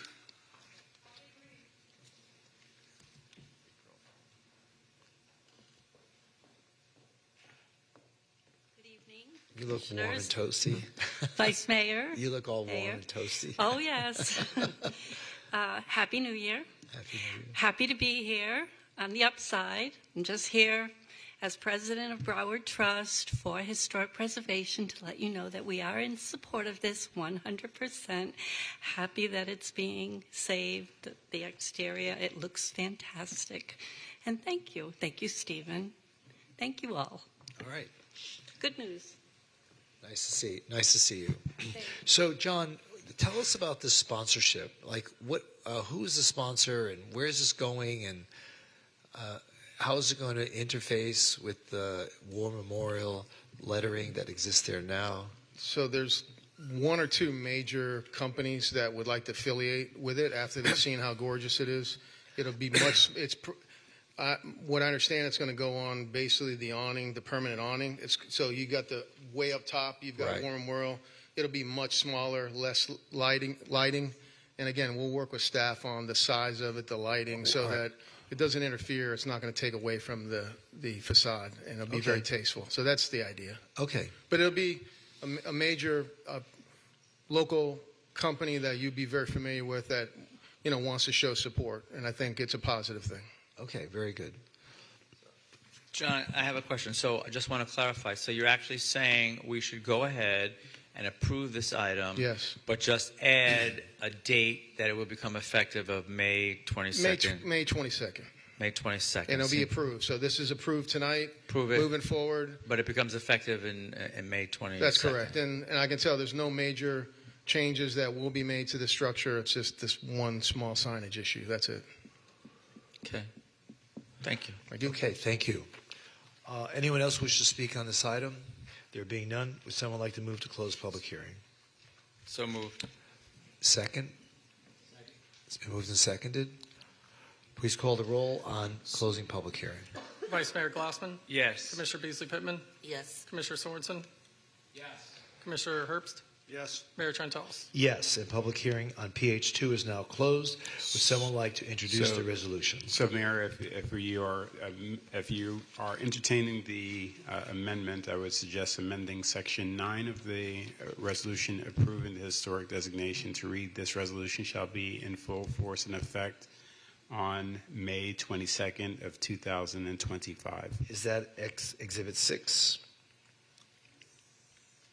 You look warm and toasty. Vice Mayor. You look all warm Mayor. and toasty. Oh, yes. Happy New Year. Happy New Year. Happy to be here on the upside. I'm just here as president of Broward Trust for Historic Preservation to let you know that we are in support of this 100%. Happy that it's being saved, the exterior. It looks fantastic. And thank you. Thank you, Stephen. Thank you all. All right. Good news. Nice to see. Nice to see you. So, John, tell us about this sponsorship. Like, who is the sponsor, and where is this going, and how is it going to interface with the War Memorial lettering that exists there now? So there's one or two major companies that would like to affiliate with it after they've seen how gorgeous it is. It'll be much. What I understand, it's going to go on basically the awning, the permanent awning. So you got the way up top, you've got War Memorial. It'll be much smaller, less lighting. And again, we'll work with staff on the size of it, the lighting, so that it doesn't interfere. It's not going to take away from the facade, and it'll be very tasteful. So that's the idea. Okay. But it'll be a major local company that you'd be very familiar with that wants to show support, and I think it's a positive thing. Okay, very good. John, I have a question. So I just want to clarify. So you're actually saying we should go ahead and approve this item, yes, but just add a date that it will become effective of May 22nd? May 22nd. May 22nd. And it'll be approved. So this is approved tonight. Prove it. Moving forward. But it becomes effective in May 22nd. That's correct. And I can tell there's no major changes that will be made to the structure. It's just this one small signage issue. That's it. Okay. Thank you. Okay, thank you. Anyone else wish to speak on this item? There being none, would someone like to move to close public hearing? So moved. Second? It's been moved and seconded. Please call the roll on closing public hearing. Vice Mayor Glassman? Yes. Commissioner Beasley Pittman? Yes. Commissioner Sorensen? Yes. Commissioner Herbst? Yes. Mayor Trentalis. Yes, and public hearing on PH2 is now closed. Would someone like to introduce the resolution? So, Mayor, if you are entertaining the amendment, I would suggest amending Section 9 of the resolution approving the historic designation to read, "This resolution shall be in full force and effect on May 22nd of 2025. Is that Exhibit 6?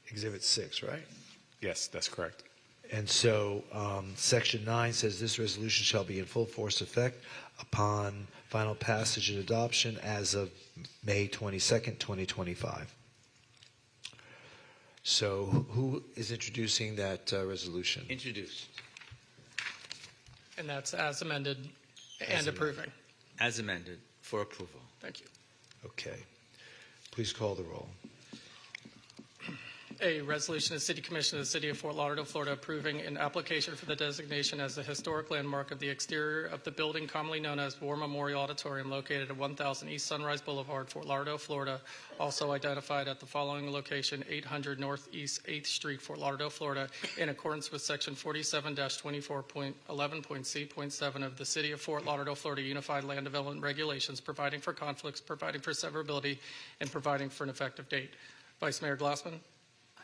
Exhibit 6, right? Yes, that's correct. And so Section 9 says this resolution shall be in full force effect upon final passage and adoption as of May 22nd, 2025. So who is introducing that resolution? Introduced. And that's as amended and approving. As amended for approval. Thank you. Okay. Please call the roll. A resolution of the City Commission of the City of Fort Lauderdale, Florida, approving an application for the designation as the historic landmark of the exterior of the building commonly known as War Memorial Auditorium located at 1000 East Sunrise Boulevard, Fort Lauderdale, Florida, also identified at the following location, 800 Northeast 8th Street, Fort Lauderdale, Florida, in accordance with Section 47-24.11.c.7 of the City of Fort Lauderdale, Florida Unified Land Development Regulations, providing for conflicts, providing for severability, and providing for an effective date. Vice Mayor Glassman.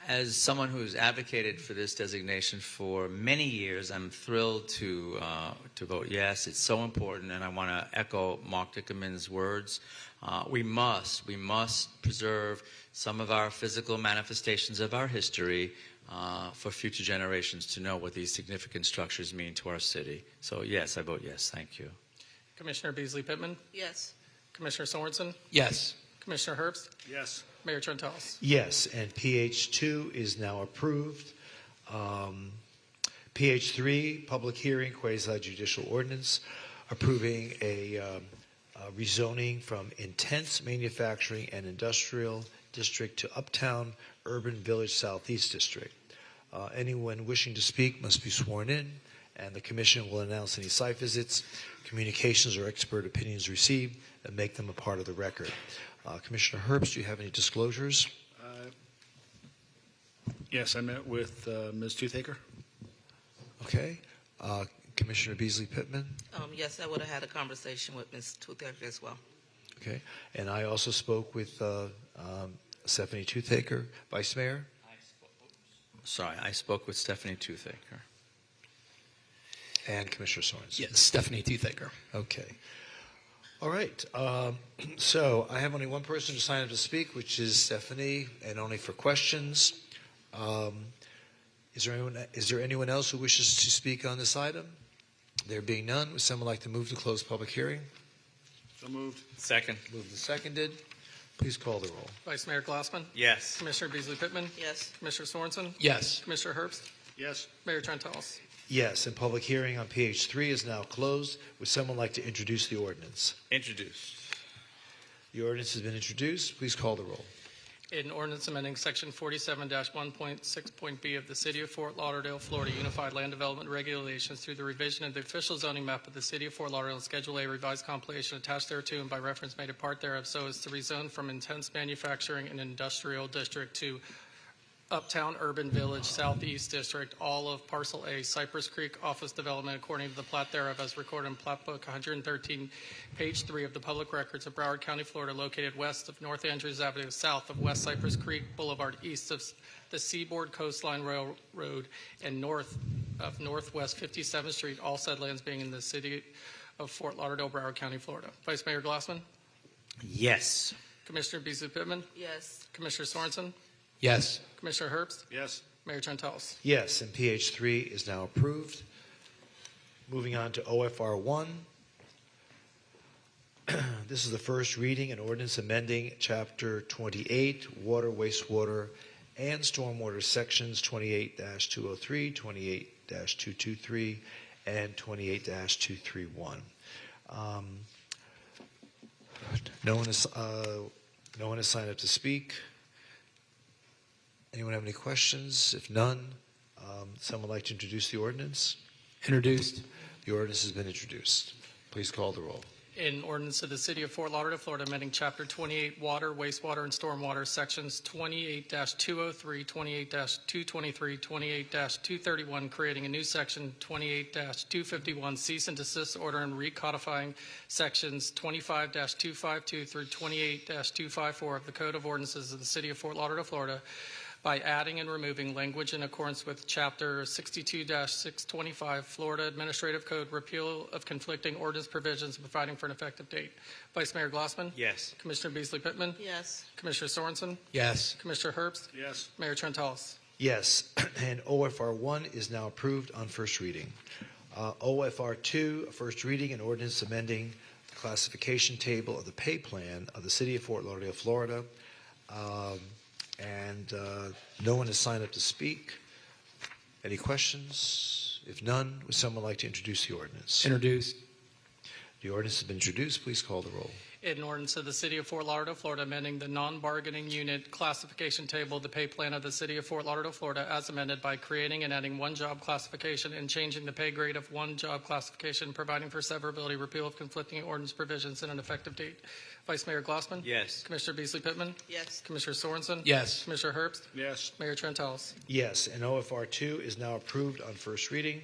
As someone who's advocated for this designation for many years, I'm thrilled to vote yes. It's so important, and I want to echo Mark Dickerman's words. We must preserve some of our physical manifestations of our history for future generations to know what these significant structures mean to our city. So yes, I vote yes. Thank you. Commissioner Beasley Pittman. Yes. Commissioner Sorensen. Yes. Commissioner Herbst. Yes. Mayor Trentalis. Yes, and PH2 is now approved. PH3, public hearing, quasi-judicial ordinance, approving a rezoning from intense manufacturing and industrial district to uptown urban village southeast district. Anyone wishing to speak must be sworn in, and the commission will announce any site visits, communications, or expert opinions received and make them a part of the record. Commissioner Herbst, do you have any disclosures? Yes, I met with Ms. Toothaker. Okay. Commissioner Beasley Pittman? Yes, I would have had a conversation with Ms. Toothaker as well. Okay. And I also spoke with Stephanie Toothaker. Vice Mayor? I spoke with Stephanie Toothaker. And Commissioner Sorensen? Yes, Stephanie Toothaker. Okay. All right. So I have only one person to sign up to speak, which is Stephanie, and only for questions. Is there anyone else who wishes to speak on this item? There being none, would someone like to move to close public hearing? So moved. Second. Moved and seconded. Please call the roll. Vice Mayor Glassman. Yes. Commissioner Beasley Pittman. Yes. Commissioner Sorensen. Yes. Commissioner Herbst. Yes. Mayor Trentalis. Yes, and public hearing on PH3 is now closed. Would someone like to introduce the ordinance? Introduced. The ordinance has been introduced. Please call the roll. An ordinance amending Section 47-1.6.b of the City of Fort Lauderdale, Florida Unified Land Development Regulations through the revision of the official zoning map of the City of Fort Lauderdale and Schedule A revised compilation attached thereto and by reference made a part thereof so as to rezone from intense manufacturing and industrial district to Uptown Urban Village Southeast District, all of Parcel A, Cypress Creek Office Development, according to the plat thereof as recorded in Plat Book 113, page 3 of the Public Records of Broward County, Florida, located west of North Andrews Avenue, south of West Cypress Creek Boulevard, east of the Seaboard Coastline Railroad, and north of Northwest 57th Street, all said lands being in the City of Fort Lauderdale, Broward County, Florida. Vice Mayor Glassman. Yes. Commissioner Beasley Pittman. Yes. Commissioner Sorensen. Yes. Commissioner Herbst. Yes. Mayor Trentalis. Yes, and PH3 is now approved. Moving on to OFR 1. This is the first reading, an ordinance amending Chapter 28, Water, Wastewater, and Stormwater Sections 28-203, 28-223, and 28-231. No one has signed up to speak. Anyone have any questions? If none, someone would like to introduce the ordinance? Introduced. The ordinance has been introduced. Please call the roll. In ordinance of the City of Fort Lauderdale, Florida, amending Chapter 28, Water, Wastewater, and Stormwater, Sections 28-203, 28-223, 28-231, creating a new Section 28-251, Cease and Desist Order, and recodifying Sections 25-252 through 28-254 of the Code of Ordinances of the City of Fort Lauderdale, Florida, by adding and removing language in accordance with Chapter 62-625 Florida Administrative Code, repeal of conflicting ordinance provisions, and providing for an effective date. Vice Mayor Glassman? Yes. Commissioner Beasley Pittman? Yes. Commissioner Sorensen? Yes. Commissioner Herbst? Yes. Mayor Trentalis? Yes, and OFR 1 is now approved on first reading. OFR 2, first reading, an ordinance amending the classification table of the pay plan of the City of Fort Lauderdale, Florida. No one has signed up to speak. Any questions? If none, would someone like to introduce the ordinance? Introduced. The ordinance has been introduced. Please call the roll. In ordinance of the City of Fort Lauderdale, Florida, amending the non-bargaining unit classification table of the pay plan of the City of Fort Lauderdale, Florida, as amended by creating and adding one job classification and changing the pay grade of one job classification, providing for severability, repeal of conflicting ordinance provisions, and an effective date. Vice Mayor Glassman? Yes. Commissioner Beasley Pittman? Yes. Commissioner Sorensen? Yes. Commissioner Herbst? Yes. Mayor Trentalis? Yes, and OFR 2 is now approved on first reading.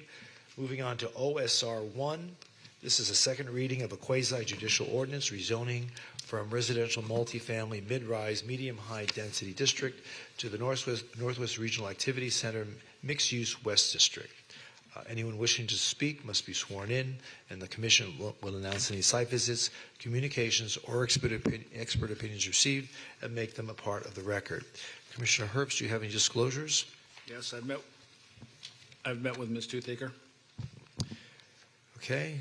Moving on to OSR 1. This is a second reading of a quasi-judicial ordinance rezoning from residential multifamily mid-rise medium-high density district to the Northwest Regional Activity Center mixed-use West District. Anyone wishing to speak must be sworn in, and the Commission will announce any site visits, communications, or expert opinions received and make them a part of the record. Commissioner Herbst, do you have any disclosures? Yes, I've met with Ms. Toothaker. Okay.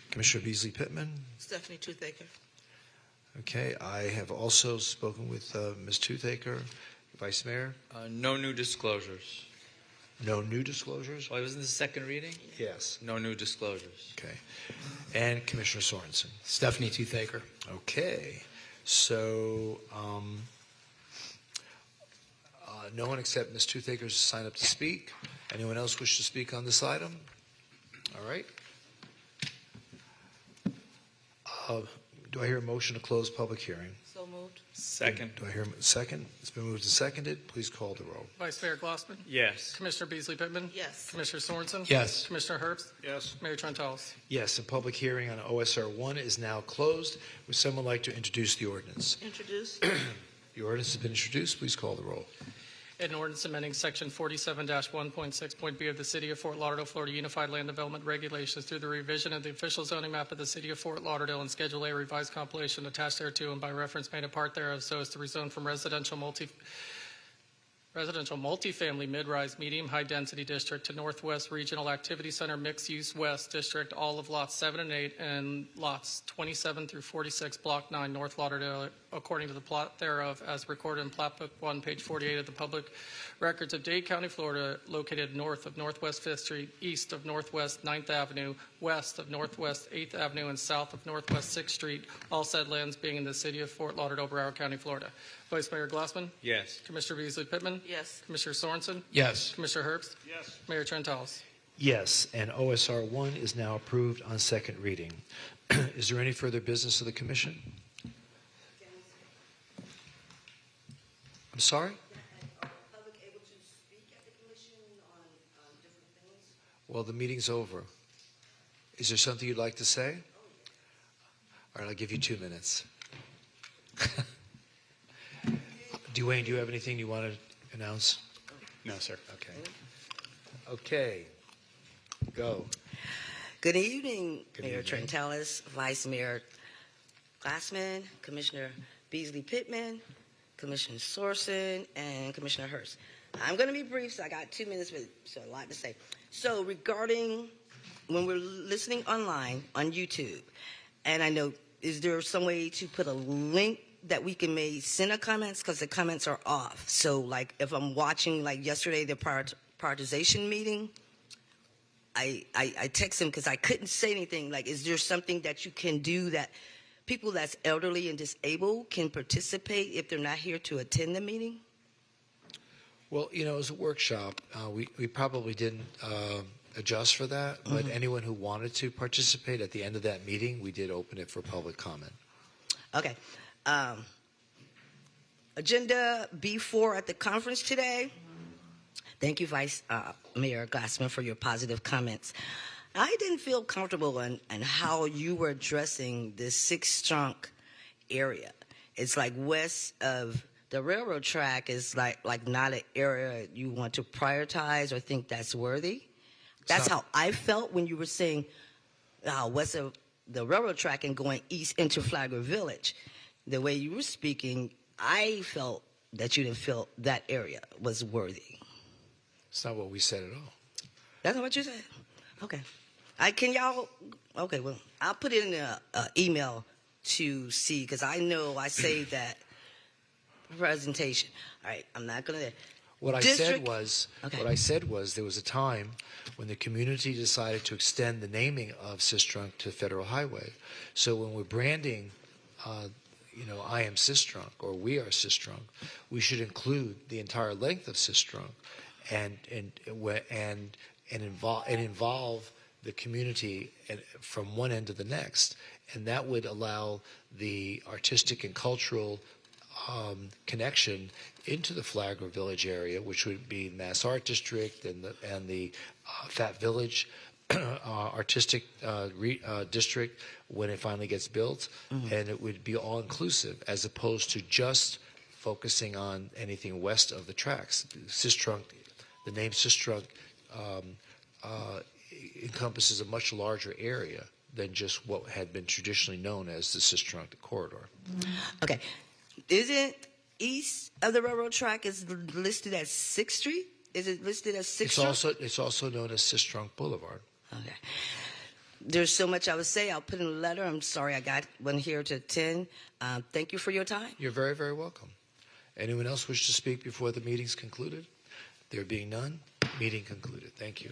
Commissioner Beasley Pittman? Stephanie Toothaker. Okay. I have also spoken with Ms. Toothaker. Vice Mayor? No new disclosures. No new disclosures? Well, it was in the second reading? Yes. No new disclosures. Okay. And Commissioner Sorensen? Stephanie Toothaker. Okay. So no one except Ms. Toothaker has signed up to speak. Anyone else wish to speak on this item? All right. Do I hear a motion to close public hearing? So moved. Second. Do I hear a second? It's been moved and seconded. Please call the roll. Vice Mayor Glassman? Yes. Commissioner Beasley Pittman? Yes. Commissioner Sorensen? Yes. Commissioner Herbst? Yes. Mayor Trentalis? Yes, the public hearing on OSR 1 is now closed. Would someone like to introduce the ordinance? Introduce. The ordinance has been introduced. Please call the roll. An ordinance amending Section 47-1.6.b of the City of Fort Lauderdale, Florida Unified Land Development Regulations through the revision of the official zoning map of the City of Fort Lauderdale and Schedule A revised compilation attached thereto and by reference made a part thereof so as to rezone from residential multifamily mid-rise medium high density district to Northwest Regional Activity Center mixed use West District, all of lots 7 and 8 and lots 27 through 46, block 9, North Lauderdale, according to the plot thereof as recorded in Plat Book 1, page 48 of the public records of Dade County, Florida, located north of Northwest 5th Street, east of Northwest 9th Avenue, west of Northwest 8th Avenue, and south of Northwest 6th Street, all said lands being in the City of Fort Lauderdale, Broward County, Florida. Vice Mayor Glassman? Yes. Commissioner Beasley Pittman? Yes. Commissioner Sorensen? Yes. Commissioner Herbst? Yes. Mayor Trentalis? Yes, and OSR 1 is now approved on second reading. Is there any further business of the Commission? I'm sorry? Well, the meeting's over. Is there something you'd like to say? All right, I'll give you 2 minutes. Dwayne, do you have anything you want to announce? No, sir. Okay. Okay. Go. Good evening, Good Mayor evening. Trentalis, Vice Mayor Glassman, Commissioner Beasley Pittman, Commissioner Sorensen, and Commissioner Herbst. I'm going to be brief, so I got 2 minutes, but so a lot to say. So regarding when we're listening online on YouTube, and I know, is there some way to put a link that we can maybe send a comments, because the comments are off? So like if I'm watching, like yesterday, the prioritization meeting, I text him because I couldn't say anything. Like, is there something that you can do that people that's elderly and disabled can participate if they're not here to attend the meeting? Well, you know, as a workshop, we probably didn't adjust for that, but anyone who wanted to participate at the end of that meeting, we did open it for public comment. Okay. Agenda B4 at the conference today. Thank you, Vice Mayor Glassman, for your positive comments. I didn't feel comfortable in how you were addressing this Sixth Trunk area. It's like west of the railroad track is like not an area you want to prioritize or think that's worthy. That's how I felt when you were saying west of the railroad track and going east into Flagler Village. The way you were speaking, I felt that you didn't feel that area was worthy. It's not what we said at all. That's not what you said? Okay. Okay, well, I'll put it in an email to see, because I know I saved that presentation. All right, I'm not going to... What I said was there was a time when the community decided to extend the naming of Sistrunk to Federal Highway. So when we're branding, I am Sistrunk or we are Sistrunk, we should include the entire length of Sistrunk and involve the community from one end to the next, and that would allow the artistic and cultural connection into the Flagler Village area, which would be Mass Art District and the Fat Village artistic district when it finally gets built, and it would be all inclusive as opposed to just focusing on anything west of the tracks. Sistrunk, the name Sistrunk encompasses a much larger area than just what had been traditionally known as the Sistrunk corridor. Okay. Isn't east of the railroad track is listed as 6th Street? Is it listed as 6th Street? It's also known as Sistrunk Boulevard. Okay. There's so much I would say. I'll put in a letter. I'm sorry I wasn't here to attend. Thank you for your time. You're very, very welcome. Anyone else wish to speak before the meeting's concluded? There being none, meeting concluded. Thank you.